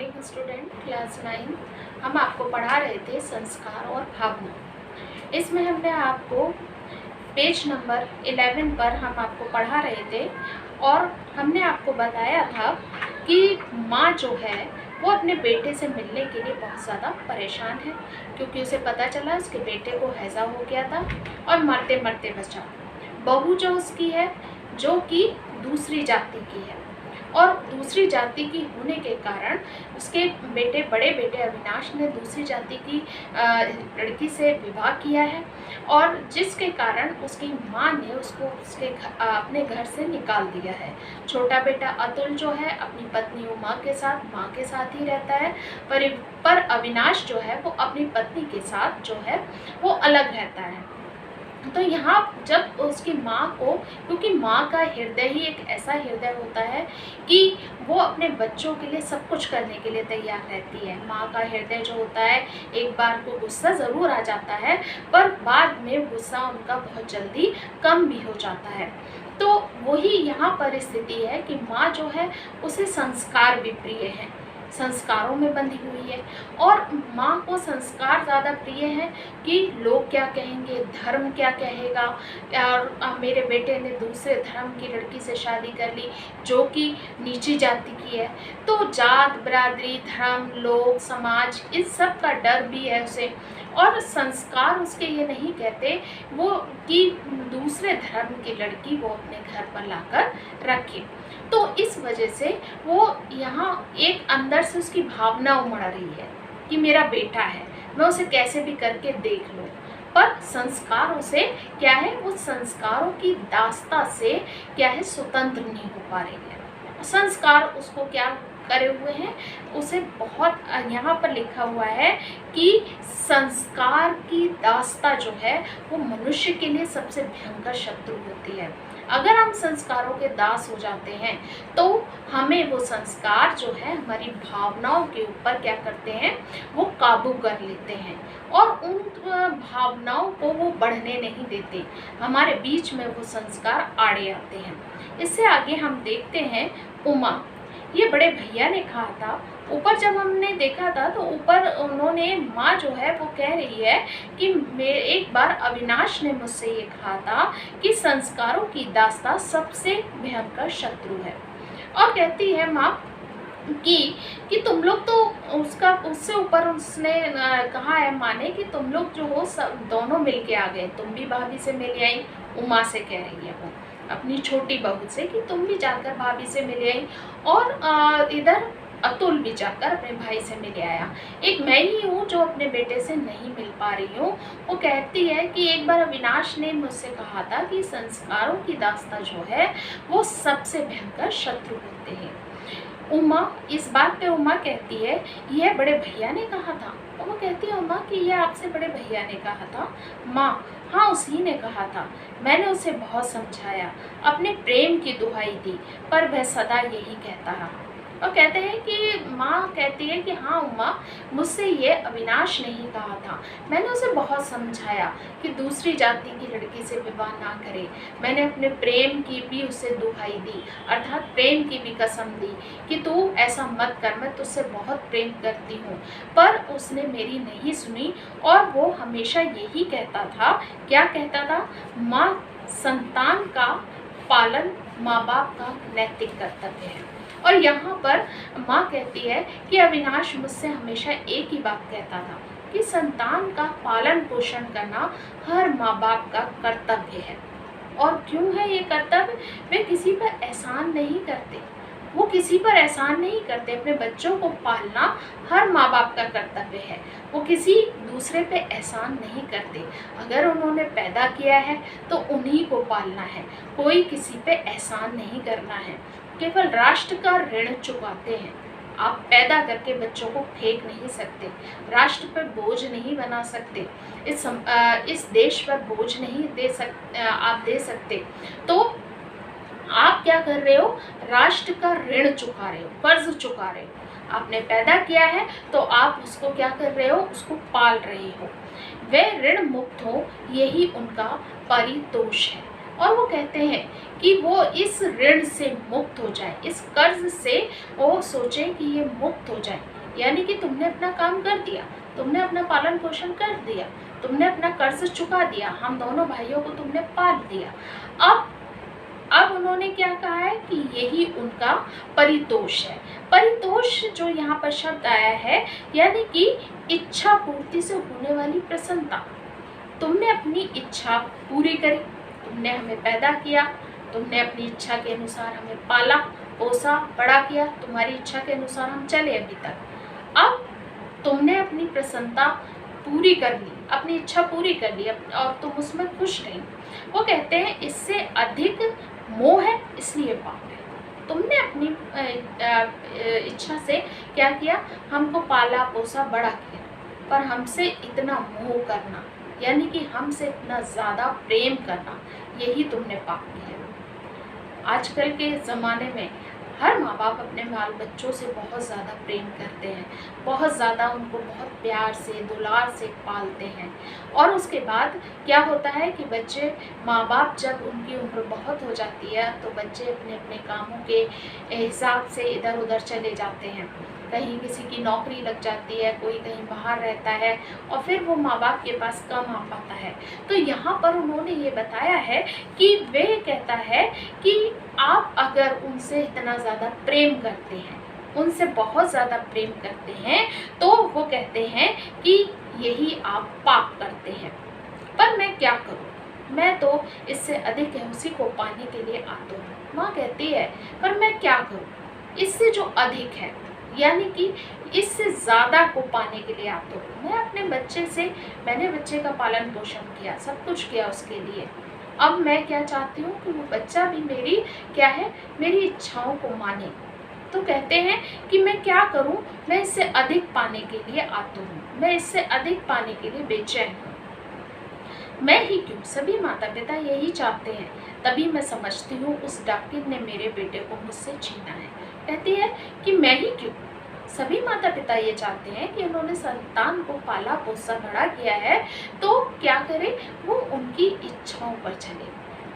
Morning student class 9। हम आपको पढ़ा रहे थे संस्कार और भावना। इसमें हमने आपको पेज नंबर 11 पर हम आपको पढ़ा रहे थे और हमने आपको बताया था कि माँ जो है वो अपने बेटे से मिलने के लिए बहुत ज़्यादा परेशान है, क्योंकि उसे पता चला उसके बेटे को हैज़ा हो गया था और मरते मरते बचा। बहू जो उसकी है जो कि दूसरी जाति की है और दूसरी जाति की होने के कारण उसके बड़े बेटे अविनाश ने दूसरी जाति की लड़की से विवाह किया है और जिसके कारण उसकी माँ ने उसको अपने घर से निकाल दिया है। छोटा बेटा अतुल जो है अपनी पत्नी उमा के साथ माँ के साथ ही रहता है, पर अविनाश जो है वो अपनी पत्नी के साथ जो है वो अलग रहता है। तो यहाँ जब उसकी माँ को, क्योंकि माँ का हृदय ही एक ऐसा हृदय होता है कि वो अपने बच्चों के लिए सब कुछ करने के लिए तैयार रहती है। माँ का हृदय जो होता है, एक बार को गुस्सा ज़रूर आ जाता है पर बाद में गुस्सा उनका बहुत जल्दी कम भी हो जाता है। तो वही यहाँ पर स्थिति है कि माँ जो है उसे संस्कार भी प्रिय है, संस्कारों में बंधी हुई है और माँ को संस्कार ज़्यादा प्रिय है कि लोग क्या कहेंगे, धर्म क्या कहेगा। और मेरे बेटे ने दूसरे धर्म की लड़की से शादी कर ली जो कि नीची जाति की है, तो जात बिरादरी धर्म लोग समाज इस सब का डर भी है उसे। और संस्कार उसके ये नहीं कहते वो कि दूसरे धर्म की लड़की वो अपने घर पर लाकर रखे। तो इस वजह से वो यहाँ एक अंदर से उसकी भावना उमड़ रही है कि मेरा बेटा है, मैं उसे कैसे भी करके देख लूँ। पर संस्कार उसे क्या है, वो संस्कारों की दास्ता से क्या है स्वतंत्र नहीं हो पा रही है। संस्कार उसको क्या करे हुए हैं, उसे बहुत यहाँ पर लिखा हुआ है कि संस्कार की दास्ता जो है वो मनुष्य के लिए सबसे भयंकर शत्रु होती है। अगर हम संस्कारों के दास हो जाते हैं तो हमें वो संस्कार जो है हमारी भावनाओं के ऊपर क्या करते हैं, वो काबू कर लेते हैं और उन भावनाओं को वो बढ़ने नहीं देते, हमारे बीच में वो संस्कार आड़े आते हैं। इससे आगे हम देखते हैं उमा। ये बड़े भैया ने कहा था, ऊपर जब हमने देखा था तो ऊपर उन्होंने माँ जो है वो कह रही है कि एक बार अविनाश ने मुझसे ये कहा था कि संस्कारों की दास्ता सबसे भयंकर शत्रु है। और कहती है माँ कि तुम लोग तो उससे ऊपर उसने कहा है माँ ने कि तुम लोग जो हो सब दोनों मिल के आ गए, तुम भी भाभी से मिल आई। उमा से कह रही है वो अपनी छोटी बहू से कि तुम भी जाकर भाभी से मिल आई और इधर अतुल भी जाकर अपने भाई से मिल आया। एक मैं ही हूँ जो अपने बेटे से नहीं मिल पा रही हूँ। वो कहती है कि एक बार अविनाश ने मुझसे कहा था कि संस्कारों की दास्ता जो है वो सबसे भयंकर शत्रु होते हैं। उमा इस बात पे उमा कहती है यह बड़े भैया ने कहा था। और वो कहती है उमा कि यह आपसे बड़े भैया ने कहा था। माँ हाँ उसी ने कहा था, मैंने उसे बहुत समझाया, अपने प्रेम की दुहाई दी, पर वह सदा यही कहता रहा। और कहते हैं कि माँ कहती है कि हाँ उमा, मुझसे ये अविनाश ने ही कहा था, मैंने उसे बहुत समझाया कि दूसरी जाति की लड़की से विवाह ना करे। मैंने अपने प्रेम की भी उसे दुहाई दी, अर्थात प्रेम की भी कसम दी कि तू ऐसा मत कर, मैं तुझसे बहुत प्रेम करती हूँ। पर उसने मेरी नहीं सुनी और वो हमेशा यही कहता था, क्या कहता था, माँ संतान का पालन माँ बाप का नैतिक कर्तव्य है। और यहाँ पर माँ कहती है कि अविनाश मुझसे हमेशा एक ही बात कहता था कि संतान का पालन पोषण करना हर माँ बाप का कर्तव्य है। और क्यों है ये कर्तव्य, वे किसी पर एहसान नहीं करते, वो किसी पर एहसान नहीं करते। अपने बच्चों को पालना हर माँ बाप का कर्तव्य है, वो किसी दूसरे पे एहसान नहीं करते। अगर उन्होंने पैदा किया है तो उन्हीं को पालना है, कोई किसी पे एहसान नहीं करना है, केवल राष्ट्र का ऋण चुकाते हैं। आप पैदा करके बच्चों को फेंक नहीं सकते, राष्ट्र पर बोझ नहीं बना सकते, इस देश पर बोझ नहीं आप दे सकते। तो आप क्या कर रहे हो, राष्ट्र का ऋण चुका रहे हो, कर्ज चुका रहे हो। आपने पैदा किया है तो आप उसको क्या कर रहे हो, उसको पाल रहे हो। वे ऋण मुक्त हो, यही उनका परितोष है। और वो कहते हैं कि वो इस ऋण से मुक्त हो जाए, इस कर्ज से वो सोचे कि ये मुक्त हो जाए। यानी कि तुमने अपना काम कर दिया, तुमने अपना पालन पोषण कर दिया, तुमने अपना कर्ज चुका दिया, हम दोनों भाइयों को तुमने पाल दिया। अब उन्होंने क्या कहा है कि यही उनका परितोष है। परितोष जो यहाँ पर शब्द आया है, यानी कि इच्छा पूर्ति से होने वाली प्रसन्नता। तुमने अपनी इच्छा पूरी करी, तुमने हमें पैदा किया, तुमने अपनी इच्छा के अनुसार हमें पाला पोसा बड़ा किया, तुम्हारी इच्छा के अनुसार हम चले अभी तक। अब तुमने अपनी प्रसन्नता पूरी कर ली, अपनी इच्छा पूरी कर ली और तुम उसमें खुश नहीं। वो कहते हैं इससे अधिक मोह है इसलिए पाप है। तुमने अपनी इच्छा से क्या किया, हमको पाला पोसा बड़ा किया, पर हमसे इतना मोह करना, यानी कि हमसे इतना ज़्यादा प्रेम करना, यही तुमने पाप किया। आजकल के ज़माने में हर माँ बाप अपने बाल बच्चों से बहुत ज़्यादा प्रेम करते हैं, बहुत ज़्यादा उनको बहुत प्यार से दुलार से पालते हैं। और उसके बाद क्या होता है कि बच्चे, माँ बाप जब उनकी उम्र बहुत हो जाती है तो बच्चे अपने अपने कामों के हिसाब से इधर उधर चले जाते हैं। कहीं किसी की नौकरी लग जाती है, कोई कहीं बाहर रहता है और फिर वो माँ बाप के पास कम आ पाता है। तो यहाँ पर उन्होंने ये बताया है कि वे कहता है कि आप अगर उनसे इतना ज़्यादा प्रेम करते हैं, उनसे बहुत ज़्यादा प्रेम करते हैं, तो वो कहते हैं कि यही आप पाप करते हैं। पर मैं क्या करूँ, मैं तो इससे अधिक है उसी को पाने के लिए आता हूँ। माँ कहती है पर मैं क्या करूँ, इससे जो अधिक है, यानी कि इससे ज़्यादा को पाने के लिए आता हूँ। मैं अपने बच्चे से, मैंने बच्चे का पालन पोषण किया, सब कुछ किया उसके लिए। अब मैं क्या चाहती हूँ कि वो बच्चा भी मेरी क्या है, मेरी इच्छाओं को माने। तो कहते हैं कि मैं क्या करूँ, मैं इससे अधिक पाने के लिए आता हूँ, मैं इससे अधिक पाने के लिए बेचैन हूँ। मैं ही क्यों, सभी माता पिता यही चाहते हैं। तभी मैं समझती हूँ उस डाकिन ने मेरे बेटे को मुझसे छीना है। कहती है कि मैं ही क्यों, सभी माता पिता ये चाहते हैं कि उन्होंने संतान को पाला पोसा बड़ा किया है तो क्या करे, वो उनकी इच्छाओं पर चले।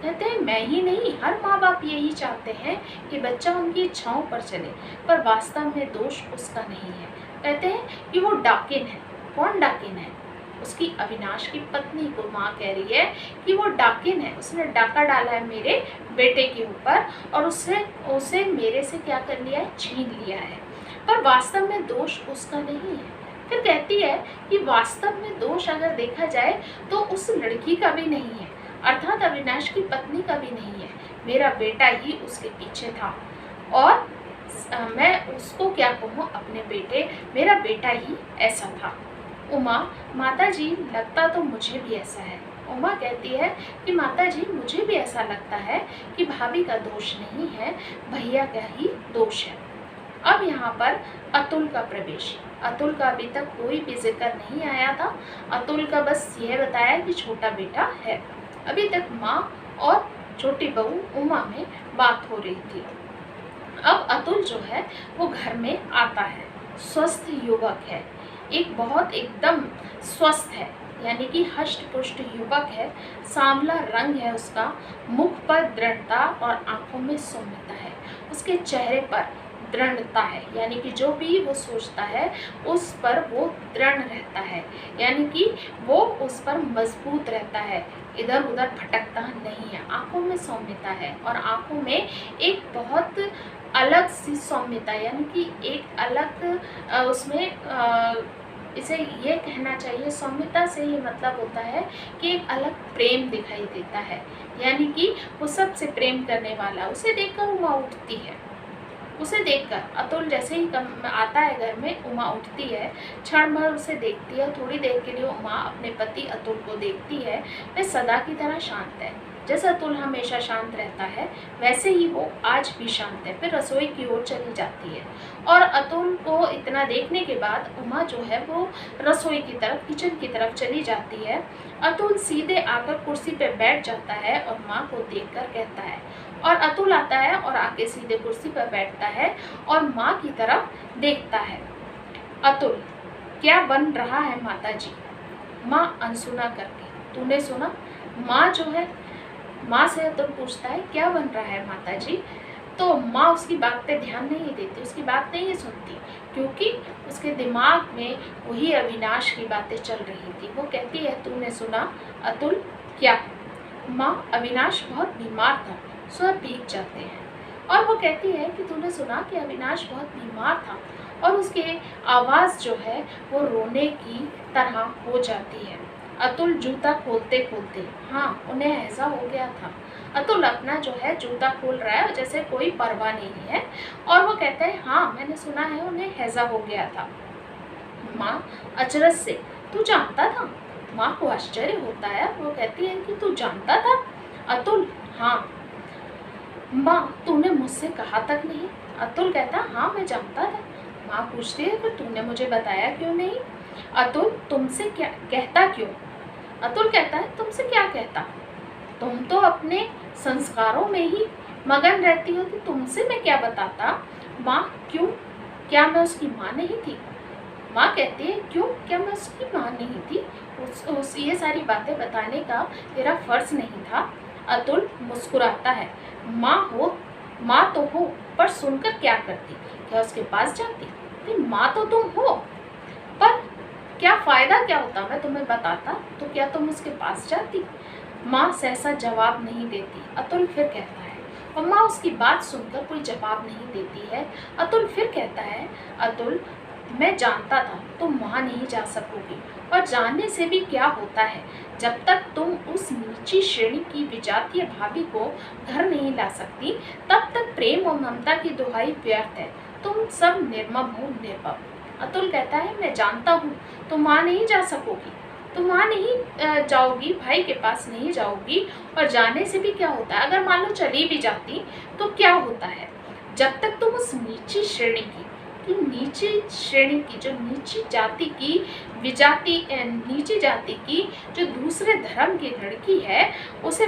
कहते हैं मैं ही नहीं, हर माँ बाप यही चाहते हैं कि बच्चा उनकी इच्छाओं पर चले, पर वास्तव में दोष उसका नहीं है। कहते हैं कि वो डाकिन है। कौन डाकिन है? उसकी अविनाश की पत्नी को माँ कह रही है कि वो डाकिन है, उसने डाका डाला है मेरे बेटे के ऊपर और उसे मेरे से क्या कर लिया है, छीन लिया है, पर वास्तव में दोष उसका नहीं है। फिर कहती है कि वास्तव में दोष अगर देखा जाए तो उस लड़की का भी नहीं है, अर्थात अविनाश की पत्नी का भी नहीं है, मेरा बेटा ही उसके पीछे था और मैं उसको क्या कहूँ, अपने बेटे, मेरा बेटा ही ऐसा था। उमा, माता जी लगता तो मुझे भी ऐसा है। उमा कहती है कि माता जी मुझे भी ऐसा लगता है कि भाभी का दोष नहीं है, भैया का ही दोष है। अब यहाँ पर अतुल का प्रवेश। अतुल का अभी तक कोई भी जिक्र नहीं आया था। अतुल का बस यह बताया कि छोटा बेटा है। अभी तक माँ और छोटी बहू उमा में बात हो रही थी। अब अतुल जो है वो घर में आता है। स्वस्थ युवक है, एक बहुत एकदम स्वस्थ है, यानी कि हष्ट पुष्ट युवक है। सांवला रंग है उसका, मुख पर दृढ़ता और आंखों में सौम्यता है। उसके चेहरे पर दृढ़ता है, यानी कि जो भी वो सोचता है उस पर वो दृढ़ रहता है, यानी कि वो उस पर मजबूत रहता है, इधर उधर भटकता नहीं है। आंखों में सौम्यता है और आंखों में एक बहुत अलग सी सौम्यता, यानी कि एक अलग उसमें इसे ये कहना चाहिए, सौम्यता से ये मतलब होता है कि एक अलग प्रेम दिखाई देता है, यानी कि वो सबसे प्रेम करने वाला। उसे देखकर उमा उठती है। उसे देखकर अतुल जैसे ही आता है घर में, उमा उठती है, क्षण भर उसे देखती है। थोड़ी देर के लिए उमा अपने पति अतुल को देखती है। वह सदा की तरह शांत है। जैसे अतुल हमेशा शांत रहता है वैसे ही वो आज भी शांत है। फिर रसोई की ओर चली जाती है और अतुल को इतना देखने के बाद उमा जो है वो रसोई की तरफ, किचन की तरफ चली जाती है। अतुल सीधे आकर कुर्सी पर बैठ जाता है और माँ को देखकर कहता है, और अतुल आता है और आके सीधे कुर्सी पर बैठता है और माँ की तरफ देखता है। अतुल, क्या बन रहा है माता जी? माँ अनसुना करके, तूने सुना? माँ जो है माँ से अतुल पूछता है क्या बन रहा है माता जी। तो माँ उसकी बात पे ध्यान नहीं देती, उसकी बात नहीं सुनती, क्योंकि उसके दिमाग में वही अविनाश की बातें चल रही थी। वो कहती है तूने सुना अतुल? क्या? माँ, अविनाश बहुत बीमार था, स्वर भीग जाते हैं। और वो कहती है कि तूने सुना कि अविनाश बहुत बीमार था और उसकी आवाज़ जो है वो रोने की तरह हो जाती है। अतुल जूता खोलते खोलते, हाँ उन्हें ऐसा हो गया था। अतुल अपना जो है जूता खोल रहा है जैसे कोई परवाह नहीं है, और वो कहता है हाँ मैंने सुना है उन्हें हैजा हो गया था। माँ अचरज से, तू जानता था? माँ को आश्चर्य होता है, वो कहती है कि तू जानता था? अतुल, हाँ। माँ, तूने मुझसे कहा तक नहीं? अतुल कहता हाँ मैं जानता था। माँ पूछती है फिर तूने मुझे बताया क्यों नहीं? अतुल, तुमसे क्या कहता क्यों? अतुल कहता है तुमसे क्या कहता, तुम तो अपने संस्कारों में ही मगन रहती हो, तो तुमसे मैं क्या बताता। माँ, क्यों? क्या मैं उसकी माँ नहीं थी? माँ कहती है क्यों, क्या मैं उसकी माँ नहीं थी? ये सारी बातें बताने का मेरा फर्ज नहीं था। अतुल मुस्कुराता है। माँ तो हो, पर सुनकर क्या करती? क्या उसके पास जाती? नहीं, माँ तो तुम हो, पर क्या फ़ायदा क्या होता मैं तुम्हें बताता, तो क्या तुम उसके पास जाती? माँ सहसा जवाब नहीं देती। अतुल फिर कहता है, और माँ उसकी बात सुनकर कोई जवाब नहीं देती है। अतुल फिर कहता है, अतुल मैं जानता था तुम वहाँ नहीं जा सकोगी, और जाने से भी क्या होता है, जब तक तुम उस नीची श्रेणी की विजातीय भाभी को घर नहीं ला सकती, तब तक प्रेम और ममता की दुहाई व्यर्थ है। तुम सब निर्मम हो, निर्भव। अतुल कहता है मैं जानता हूँ तुम वहाँ नहीं जा सकोगी, तुम वहाँ नहीं जाओगी, भाई के पास नहीं जाओगी, और जाने से भी क्या होता है, अगर मान लो चली भी जाती तो क्या होता है, जब तक तुम उस नीची श्रेणी की जो नीची जाति की नीची जाति की जो दूसरे धर्म की लड़की है, उस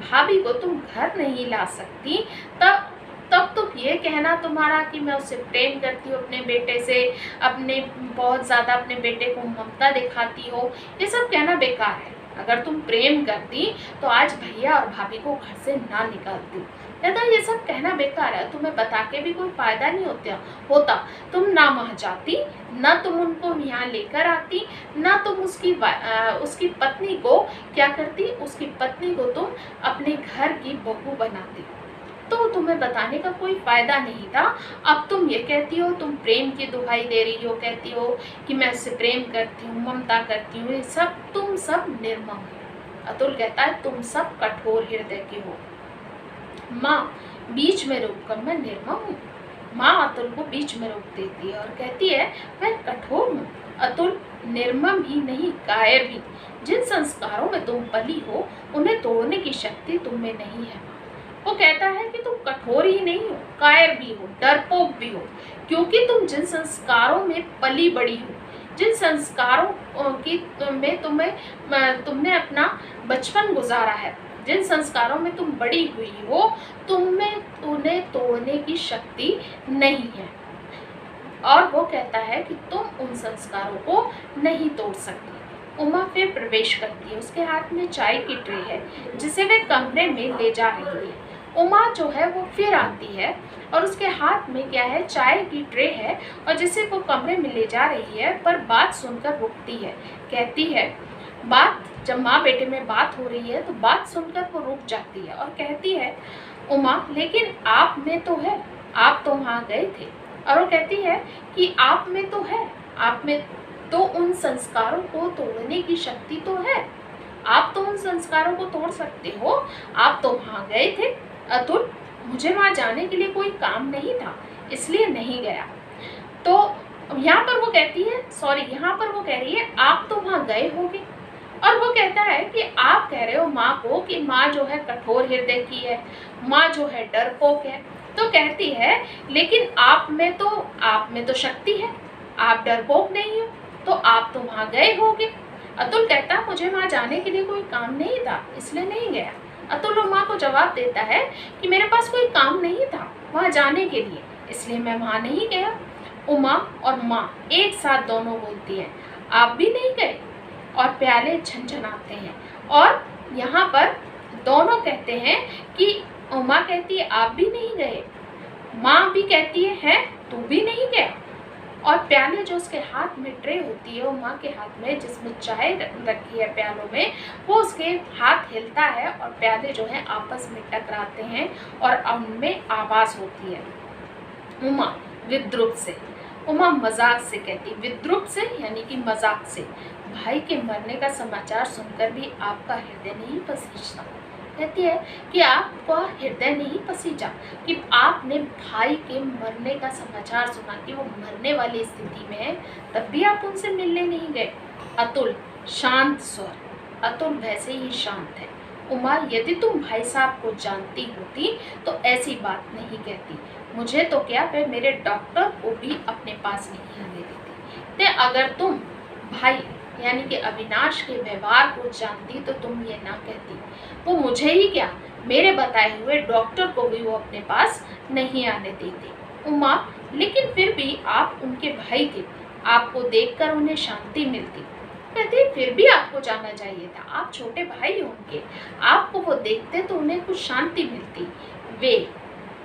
भाभी को तुम घर नहीं ला सकती, तब तो ये कहना तुम्हारा कि मैं उससे प्रेम करती हूँ अपने बेटे से, बहुत ज़्यादा अपने बेटे को ममता दिखाती हो, ये सब कहना बेकार है। अगर तुम प्रेम करती तो आज भैया और भाभी को घर से ना निकालती। तो ये सब कहना बेकार है, तुम्हें बता के भी कोई फायदा नहीं होता। तुम ना वहाँ जाती, ना तुम उनको यहाँ लेकर आती, ना तुम उसकी पत्नी को क्या करती, उसकी पत्नी को तुम अपने घर की बहू बनाती, तो तुम्हें बताने का कोई फायदा नहीं था। अब तुम ये कहती हो, तुम प्रेम की दुहाई दे रही हो, कहती हो कि मैं उससे प्रेम करती हूँ, ममता करती हूँ, ये सब तुम सब निर्मम हो। अतुल कहता है तुम सब कठोर हृदय के हो। माँ, बीच में रोककर मैं निर्मम हूँ। माँ अतुल को बीच में रोक देती है और कहती है मैं कठोर हूँ। अतुल, निर्मम ही नहीं, कायर भी। जिन संस्कारों में तुम पली हो उन्हें तोड़ने की शक्ति तुम में नहीं है। वो कहता है कि तुम कठोर ही नहीं हो, कायर भी हो, डरपोक भी हो, क्योंकि तुम जिन संस्कारों में पली बड़ी हो, जिन संस्कारों की तुमने अपना बचपन गुजारा है, जिन संस्कारों में तुम बड़ी हुई हो, तुममें उन्हें तोड़ने की शक्ति नहीं है। और वो कहता है कि तुम उन संस्कारों को नहीं तोड़ सकती। उमा फिर प्रवेश करती है, उसके हाथ में चाय की ट्रे है जिसे वे कमरे में ले जा रही है। उमा जो है वो फिर आती है और उसके हाथ में क्या है, चाय की ट्रे है, और जिसे वो कमरे में ले जा रही है, पर बात सुनकर रुकती है। कहती है, जब माँ बेटे में बात हो रही है तो बात सुनकर वो रुक जाती है और कहती है, उमा लेकिन आप में तो है, आप तो वहाँ गए थे। और वो कहती है कि आप में तो है, आप में तो उन संस्कारों को तोड़ने की शक्ति तो है, आप तो उन संस्कारों को तोड़ सकते हो, आप तो वहाँ गए थे। अतुल, मुझे वहाँ जाने के लिए कोई काम नहीं था, इसलिए नहीं गया। तो यहाँ पर वो कह रही है आप तो वहाँ गए होगे, और वो कहता है कि आप कह रहे हो माँ को कि माँ जो है कठोर हृदय की है, माँ जो है डरपोक है। तो कहती है लेकिन आप में तो शक्ति है, आप डरपोक नहीं हो, तो आप तो वहाँ गए होगे। अतुल कहता है मुझे वहाँ जाने के लिए कोई काम नहीं था, इसलिए नहीं गया। अतुल माँ को जवाब देता है कि मेरे पास कोई काम नहीं था वहाँ जाने के लिए, इसलिए मैं वहाँ नहीं गया। उमा और माँ एक साथ दोनों बोलती हैं, आप भी नहीं गए, और प्याले झनझनाते हैं। और यहाँ पर दोनों कहते हैं कि उमा कहती है आप भी नहीं गए, माँ भी कहती है तू भी नहीं गया। और प्याले जो उसके हाथ में ट्रे होती है, उमा के हाथ में जिसमें चाय रखी है प्यालों में, वो उसके हाथ हिलता है और प्याले जो है आपस में टकराते हैं और उनमें आवाज़ होती है उमा विद्रुप से। उमा मजाक से कहती, विद्रुप से यानी कि मजाक से, भाई के मरने का समाचार सुनकर भी आपका हृदय नहीं पसीजता। कहती है कि आपका हृदय नहीं पसीजा कि आपने भाई के मरने का समाचार सुना कि वो मरने वाली स्थिति में है, तब भी आप उनसे मिलने नहीं गए। अतुल शांत स्वर, अतुल वैसे ही शांत है। उमा यदि तुम भाई साहब को जानती होती तो ऐसी बात नहीं कहती, मुझे तो क्या मैं मेरे डॉक्टर को भी अपने पास नहीं आने देती। ते अगर तुम भाई यानी कि अविनाश के व्यवहार को जानती तो तुम ये ना कहती, वो मुझे ही क्या मेरे बताए हुए डॉक्टर को भी वो अपने पास नहीं आने देते। उमा लेकिन फिर भी आप उनके भाई थे, आपको देखकर उन्हें शांति मिलती। कहते फिर भी आपको जाना चाहिए था, आप छोटे भाई हो उनके, आपको वो देखते तो उन्हें कुछ शांति मिलती। वे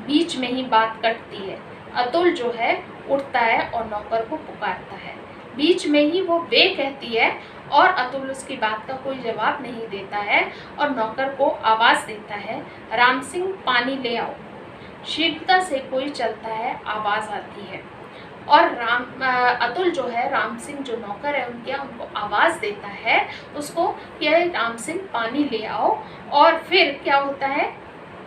बीच में ही बात कटती है। अतुल जो है उठता है और नौकर को पुकारता है। बीच में ही वो वे कहती है और अतुल उसकी बात का कोई जवाब नहीं देता है और नौकर को आवाज़ देता है, राम सिंह पानी ले आओ। शीघ्रता से कोई चलता है, आवाज़ आती है और अतुल जो है राम सिंह जो नौकर है उनको आवाज़ देता है उसको कि राम सिंह पानी ले आओ। और फिर क्या होता है,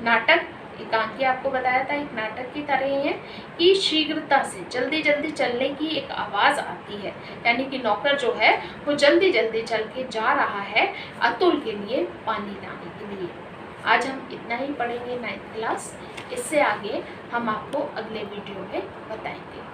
नाटक एकांकी आपको बताया था एक नाटक की तरह ही है कि शीघ्रता से जल्दी जल्दी चलने की एक आवाज़ आती है, यानी कि नौकर जो है वो जल्दी जल्दी चल के जा रहा है अतुल के लिए पानी लाने के लिए। आज हम इतना ही पढ़ेंगे 9th क्लास, इससे आगे हम आपको अगले वीडियो में बताएंगे।